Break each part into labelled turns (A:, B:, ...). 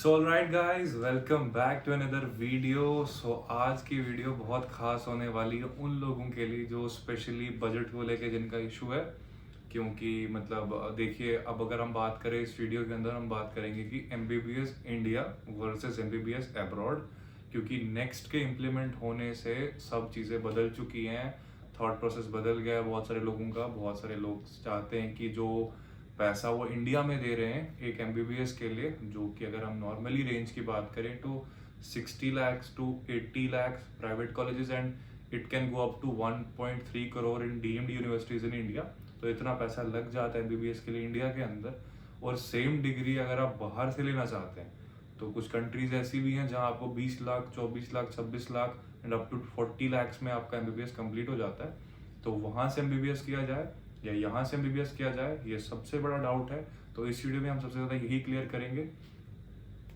A: So alright guys, welcome back to another video. So आज की video बहुत खास होने वाली है उन लोगों के लिए जो स्पेशली बजट को लेके जिनका इशू है। क्योंकि मतलब देखिए, अब अगर हम बात करें इस वीडियो के अंदर हम बात करेंगे कि MBBS India versus MBBS abroad. क्योंकि नेक्स्ट के इम्प्लीमेंट होने से सब चीज़ें बदल चुकी हैं, थॉट प्रोसेस बदल गया है बहुत सारे लोगों का। बहुत सारे लोग चाहते हैं कि जो पैसा वो इंडिया में दे रहे हैं एक एमबीबीएस के लिए, जो कि अगर हम नॉर्मली रेंज की बात करें तो 60 lakhs to 80 lakhs private colleges, and it can go up to 1.3 crore in deemed universities in India. तो इतना पैसा लग जाता है एमबीबीएस के लिए इंडिया के अंदर। और सेम डिग्री अगर आप बाहर से लेना चाहते हैं तो कुछ कंट्रीज ऐसी भी हैं जहां आपको 20 lakh, 24 lakh, 26 lakh and up to 40 lakhs में आपका एमबीबीएस कंप्लीट हो जाता है। तो वहां से एमबीबीएस किया जाए या यहाँ से एमबीबीएस किया जाए, ये सबसे बड़ा डाउट है। तो इस वीडियो में हम सबसे ज़्यादा यही क्लियर करेंगे।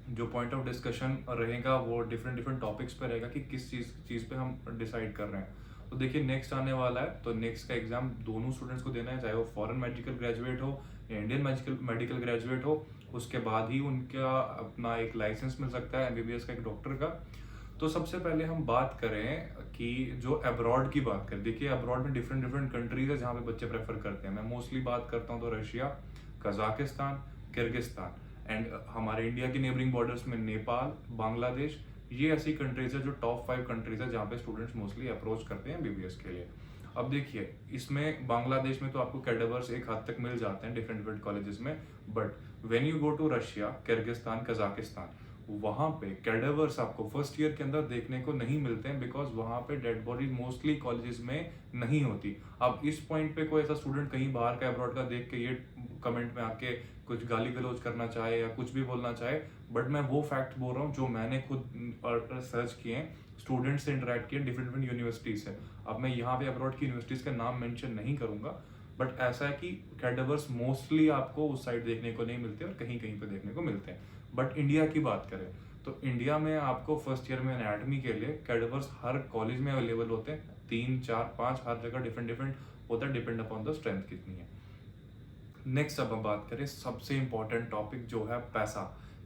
A: जो पॉइंट ऑफ डिस्कशन रहेगा वो डिफरेंट डिफरेंट टॉपिक्स पे रहेगा कि किस चीज़ पे हम डिसाइड कर रहे हैं। तो देखिए, नेक्स्ट आने वाला है, तो नेक्स्ट का एग्जाम दोनों स्टूडेंट्स को देना है, चाहे वो फॉरेन मेडिकल ग्रेजुएट हो या इंडियन मेडिकल ग्रेजुएट हो। उसके बाद ही उनका अपना एक लाइसेंस मिल सकता है एमबीबीएस का, एक डॉक्टर का। तो सबसे पहले हम बात करें कि जो अब्रॉड की बात करें, देखिए अब्रॉड में डिफरेंट डिफरेंट कंट्रीज है जहाँ पे बच्चे प्रेफर करते हैं। मैं मोस्टली बात करता हूँ तो रशिया, कजाकिस्तान, किर्गिस्तान एंड हमारे इंडिया की नेबरिंग बॉर्डर्स में नेपाल, बांग्लादेश। ये ऐसी कंट्रीज है जो टॉप 5 कंट्रीज है जहाँ पे स्टूडेंट्स मोस्टली अप्रोच करते हैं एमबीबीएस के लिए। अब देखिए, इसमें बांग्लादेश में तो आपको कैडेवर्स एक हद तक मिल जाते हैं डिफरेंट डिफरेंट कॉलेजेस में, but when you go to Russia, Kyrgyzstan, Kazakhstan, वहां पे कैडेवर्स आपको फर्स्ट ईयर के अंदर देखने को नहीं मिलते हैं, बिकॉज वहां पे डेड बॉडी मोस्टली कॉलेजेस में नहीं होती। अब इस पॉइंट पे कोई ऐसा स्टूडेंट कहीं बाहर का अब्रॉड का देख के ये कमेंट में आके कुछ गाली गलौज करना चाहे या कुछ भी बोलना चाहे, बट मैं वो फैक्ट बोल रहा हूँ जो मैंने खुद सर्च किए हैं, स्टूडेंट से इंटरेक्ट किए डिफरेंट डिफरेंट यूनिवर्सिटीज से। अब मैं यहाँ पे अब्रॉड की यूनिवर्सिटीज का नाम मेंशन नहीं करूंगा, बट ऐसा है कि कैडेवर्स मोस्टली आपको उस साइड देखने को नहीं मिलते और कहीं कहीं पे देखने को मिलते हैं। बट इंडिया की बात करें तो इंडिया में आपको फर्स्ट ईयर में एनाटॉमी के लिए कैडेवर्स हर कॉलेज में अवेलेबल होते हैं, 3, 4, 5 हर जगह डिफरेंट डिफरेंट होता है, डिपेंड अपॉन द स्ट्रेंथ कितनी है। नेक्स्ट अब हम बात करें सबसे इंपॉर्टेंट टॉपिक जो है पैसा,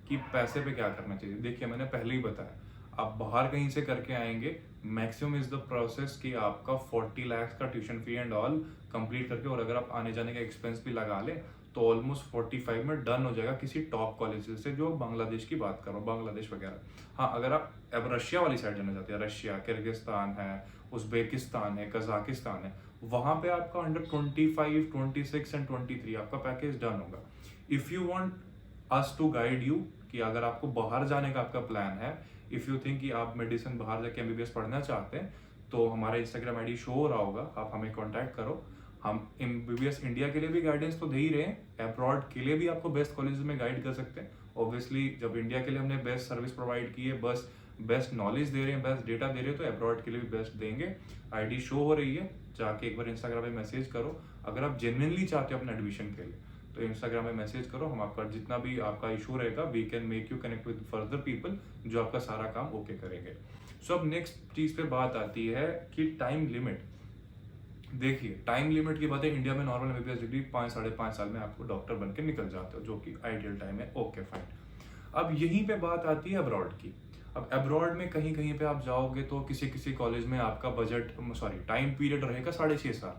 A: कि पैसे पे क्या करना चाहिए। देखिए, मैंने पहले ही बताया, आप बाहर कहीं से करके आएंगे, मैक्सिमम इज द प्रोसेस कि आपका 40 lakhs का tuition fee and all complete करके, और अगर आप आने जाने का एक्सपेंस भी लगा लें तो ऑलमोस्ट 45 में डन हो जाएगा किसी टॉप कॉलेज से, जो बांग्लादेश की बात कर रहा हूँ, बांग्लादेश वगैरह। हाँ, अगर आप अब रशिया वाली साइड जाना चाहते हैं, रशिया, किर्गिस्तान है, उज्बेकिस्तान है, कजाकिस्तान है, वहां पे आपका अंडर 25, 26 एंड 23 आपका पैकेज डन होगा। If you want us to guide you कि अगर आपको बाहर जाने का आपका प्लान है, इफ यू थिंक कि आप मेडिसिन बाहर जाके एमबीबीएस पढ़ना चाहते हैं, तो हमारा इंस्टाग्राम आईडी शो हो रहा होगा, आप हमें कांटेक्ट करो। हम एमबीबीएस इंडिया के लिए भी गाइडेंस तो दे ही रहे हैं, अब्रॉड के लिए भी आपको बेस्ट कॉलेज में गाइड कर सकते हैं। ऑब्वियसली जब इंडिया के लिए हमने बेस्ट सर्विस प्रोवाइड की है, बस बेस्ट नॉलेज दे रहे हैं, बेस्ट डेटा दे रहे हैं, तो अब्रॉड के लिए भी बेस्ट देंगे। आईडी शो हो रही है, जाके एक बार इंस्टाग्राम पे मैसेज करो। अगर आप जेन्युइनली चाहते हो अपने एडमिशन के लिए तो इंस्टाग्राम में मैसेज करो, हम आपका जितना भी आपका इशू रहेगा we can make you connect with further people जो आपका सारा काम ओके करेंगे। सो अब नेक्स्ट चीज पे बात आती है कि टाइम लिमिट। देखिए, टाइम लिमिट की बात है, इंडिया में नॉर्मल एमबीबीएस डिग्री 5-5.5 साल में आपको डॉक्टर बन के निकल जाते हो, जो कि आइडियल टाइम है, ओके फाइन। अब यहीं पे बात आती है अब्रॉड की। अब अब्रॉड में कहीं कहीं पे आप जाओगे तो किसी किसी कॉलेज में आपका बजट टाइम पीरियड रहेगा 6.5 साल,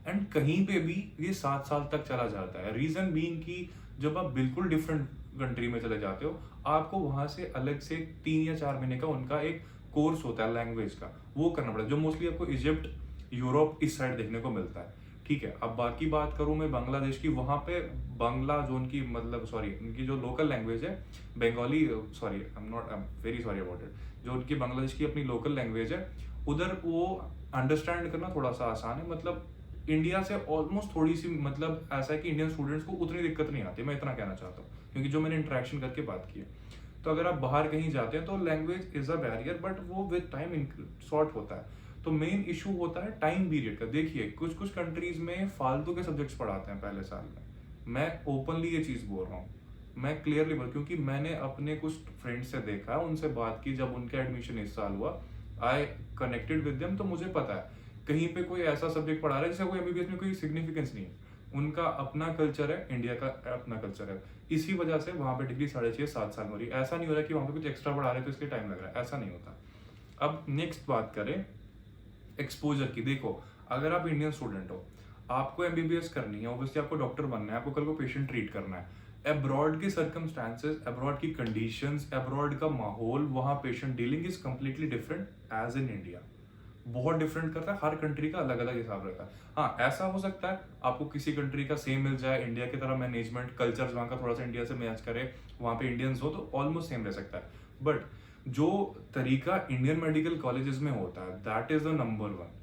A: एंड कहीं पे भी ये 7 साल तक चला जाता है। रीजन बीइंग कि जब आप बिल्कुल डिफरेंट कंट्री में चले जाते हो, आपको वहां से अलग से 3 या 4 महीने का उनका एक कोर्स होता है लैंग्वेज का, वो करना पड़ता है, जो मोस्टली आपको इजिप्ट, यूरोप इस साइड देखने को मिलता है। ठीक है, अब बाकी बात करूं मैं बांग्लादेश की, वहां पे बांग्ला जो उनकी उनकी जो लोकल लैंग्वेज है Bengali, I am very sorry about it, जो उनकी बांग्लादेश की अपनी लोकल लैंग्वेज है, उधर वो अंडरस्टैंड करना थोड़ा सा आसान है। मतलब इंडिया से ऑलमोस्ट थोड़ी सी, मतलब ऐसा है कि इंडियन स्टूडेंट्स को उतनी दिक्कत नहीं आती, मैं इतना कहना चाहता हूँ, क्योंकि जो मैंने इंटरेक्शन करके बात की है। तो अगर आप बाहर कहीं जाते हैं तो language is a barrier, but वो विद टाइम सॉर्ट होता है। तो मेन इशू होता है टाइम पीरियड का। देखिए, कुछ कुछ कंट्रीज में फालतू के सब्जेक्ट्स पढ़ाते हैं पहले साल में, मैं ओपनली ये चीज बोल रहा हूँ, मैं क्लियरली बोल, क्योंकि मैंने अपने कुछ फ्रेंड से देखा, उनसे बात की, जब उनका एडमिशन इस साल हुआ, आई कनेक्टेड विद देम, तो मुझे पता है कहीं पे कोई ऐसा सब्जेक्ट पढ़ा रहा है जिसका कोई एमबीबीएस में कोई सिग्निफिकेंस नहीं है, उनका अपना कल्चर है, इंडिया का अपना कल्चर है। इसी वजह से वहाँ पे डिग्री 6.5-7 साल में हो रही है। ऐसा नहीं हो रहा कि वहाँ पे कुछ एक्स्ट्रा पढ़ा रहे हैं तो इसलिए टाइम लग रहा है, ऐसा नहीं होता। अब नेक्स्ट बात करें एक्सपोजर की। देखो, अगर आप इंडियन स्टूडेंट हो, आपको एमबीबीएस करनी है, ऑब्वियसली आपको डॉक्टर बनना है, आपको कल को पेशेंट ट्रीट करना है। अब्रॉड के सर्कमस्टांसेस, अब्रॉड की कंडीशंस, अब्रॉड का माहौल, वहाँ patient dealing is completely different as in India. बहुत डिफरेंट करता है, हर कंट्री का अलग अलग हिसाब रहता है। हाँ, ऐसा हो सकता है आपको किसी कंट्री का सेम मिल जाए, इंडिया की तरह मैनेजमेंट कल्चर वहाँ का थोड़ा सा इंडिया से मैच करे, वहाँ पे इंडियंस हो तो ऑलमोस्ट सेम रह सकता है। बट जो तरीका इंडियन मेडिकल कॉलेजेस में होता है, that is the number one.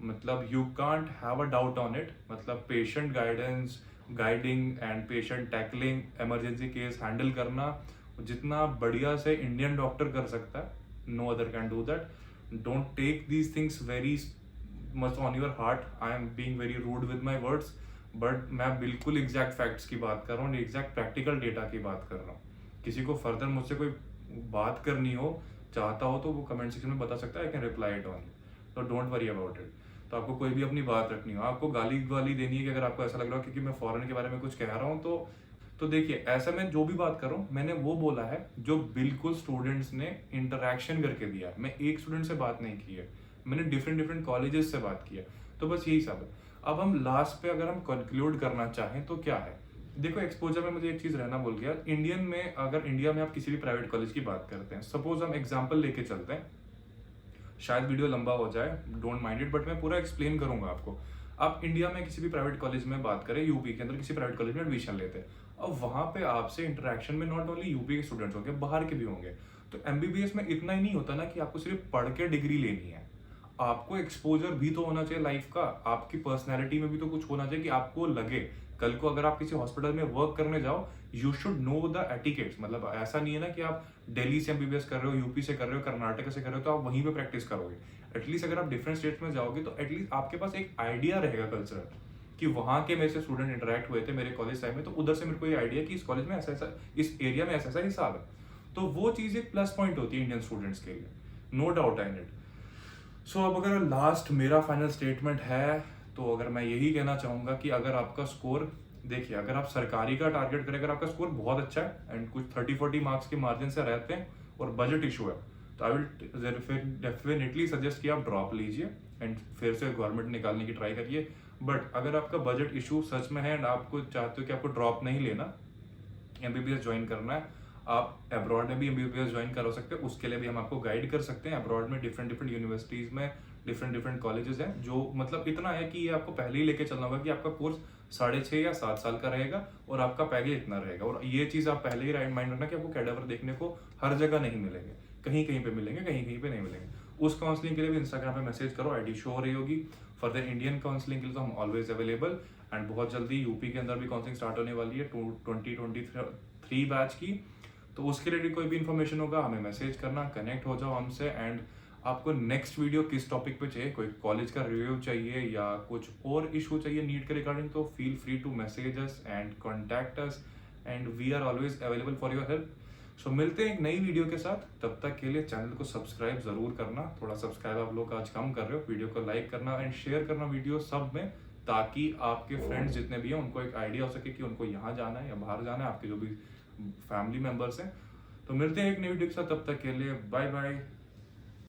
A: मतलब you can't have a doubt on it. मतलब patient guidance, guiding and patient tackling, emergency case handle करना जितना बढ़िया से इंडियन डॉक्टर कर सकता है, no other can do that. Don't take these things very much on your heart. I am being very rude with my words, but मैं बिल्कुल exact facts की बात कर रहा हूँ, एग्जैक्ट प्रैक्टिकल डेटा की बात कर रहा हूँ। किसी को फर्दर मुझसे कोई बात करनी हो, चाहता हो, तो वो कमेंट सेक्शन में बता सकता है, I can reply it on. तो डोंट वरी अबाउट इट। तो आपको कोई भी अपनी बात रखनी हो, आपको गाली वाली देनी है कि अगर आपको ऐसा लग रहा हो क्योंकि मैं फॉरेन के बारे में कुछ कह रहा हूँ, तो देखिए, ऐसा मैं जो भी बात कर रहा हूँ मैंने वो बोला है जो बिल्कुल स्टूडेंट्स ने इंटरेक्शन करके दिया है। मैं एक स्टूडेंट से बात नहीं की है, मैंने डिफरेंट डिफरेंट कॉलेजेस से बात की है। तो बस यही सब है। अब हम लास्ट पे अगर हम कंक्लूड करना चाहें तो क्या है, देखो, एक्सपोजर में मुझे एक चीज रहना भूल गया। इंडियन में, अगर इंडिया में आप किसी भी प्राइवेट कॉलेज की बात करते हैं, सपोज हम एग्जाम्पल लेके चलते हैं, शायद वीडियो लंबा हो जाए, डोंट माइंड इट, बट मैं पूरा एक्सप्लेन करूंगा आपको। आप इंडिया में किसी भी प्राइवेट कॉलेज में बात करें, यूपी के अंदर किसी प्राइवेट कॉलेज में एडमिशन लेते हैं, अब वहां पे आपसे इंटरेक्शन में नॉट ओनली यूपी के स्टूडेंट्स होंगे, बाहर के भी होंगे। तो एमबीबीएस में इतना ही नहीं होता ना कि आपको सिर्फ पढ़ के डिग्री लेनी है, आपको एक्सपोजर भी तो होना चाहिए लाइफ का। आपकी पर्सनैलिटी में भी तो कुछ होना चाहिए कि आपको लगे कल को अगर आप किसी हॉस्पिटल में वर्क करने जाओ, you should know the etiquettes. मतलब ऐसा नहीं है ना कि आप दिल्ली से एमबीबीएस कर रहे हो, यूपी से कर रहे हो, कर्नाटक से कर रहे हो तो आप वहीं पे प्रैक्टिस करोगे। एटलीस्ट अगर आप डिफरेंट स्टेट्स में जाओगे तो एटलीस्ट आपके पास एक आइडिया रहेगा कल्चरल, कि वहां के मेरे से स्टूडेंट इंटरेक्ट हुए थे मेरे कॉलेज टाइम में, तो उधर से मेरे को ये आइडिया कि इस कॉलेज में ऐसा ऐसा, इस एरिया में ऐसा ऐसा हिसाब है। तो वो चीज एक प्लस पॉइंट होती है इंडियन स्टूडेंट्स के लिए, नो डाउट इन इट। सो अब अगर लास्ट मेरा फाइनल स्टेटमेंट है, तो अगर मैं यही कहना चाहूंगा कि अगर आपका स्कोर, देखिए, अगर आप सरकारी का टारगेट करें, अगर आपका स्कोर बहुत अच्छा है एंड कुछ 30-40 मार्क्स के मार्जिन से रहते हैं और बजट इशू है, तो आई विल डेफिनेटली सजेस्ट कि आप ड्रॉप लीजिए एंड फिर से गवर्नमेंट निकालने की ट्राई करिए। बट अगर आपका बजट इशू सच में है एंड आपको चाहते हो कि आपको ड्रॉप नहीं लेना, एमबीबीएस ज्वाइन करना है, आप अब्रॉड में भी एमबीबीएस ज्वाइन कर सकते हैं। उसके लिए भी हम आपको गाइड कर सकते हैं। अब्रॉड में डिफरेंट डिफरेंट यूनिवर्सिटीज में डिफरेंट डिफरेंट कॉलेजेस हैं, जो मतलब इतना है कि ये आपको पहले ही लेके चलना होगा कि आपका कोर्स 6.5 या 7 साल का रहेगा और आपका पैकेज इतना रहेगा। और ये चीज आप पहले ही माइंड रखना कि आपको कैडेवर देखने को हर जगह नहीं मिलेंगे, कहीं कहीं पे मिलेंगे, कहीं कहीं पे नहीं मिलेंगे। उस काउंसलिंग के लिए भी इंस्टाग्राम पे मैसेज करो, आईडी शो हो रही होगी। फॉर द इंडियन काउंसलिंग के लिए तो हम ऑलवेज अवेलेबल। एंड बहुत जल्दी यूपी के अंदर भी काउंसलिंग स्टार्ट होने वाली है 2023 बैच की। तो उसके लिए कोई भी इन्फॉर्मेशन होगा हमें मैसेज करना, कनेक्ट हो जाओ हमसे। एंड आपको नेक्स्ट वीडियो किस टॉपिक पे चाहिए, कोई कॉलेज का रिव्यू चाहिए या कुछ और इशू चाहिए नीट के रिगार्डिंग, तो feel free to message us and contact us and we are always available for your help. So मिलते हैं एक नई वीडियो के साथ, तब तक के लिए चैनल को सब्सक्राइब जरूर करना। थोड़ा सब्सक्राइब आप लोग आज कम कर रहे हो, वीडियो को लाइक करना एंड शेयर करना वीडियो सब में, ताकि आपके फ्रेंड्स जितने भी हैं उनको एक आइडिया हो सके कि उनको यहाँ जाना है या बाहर जाना है, आपके जो भी फैमिली मेंबर्स हैं। तो मिलते हैं एक नई वीडियो के साथ, तब तक के लिए बाय बाय।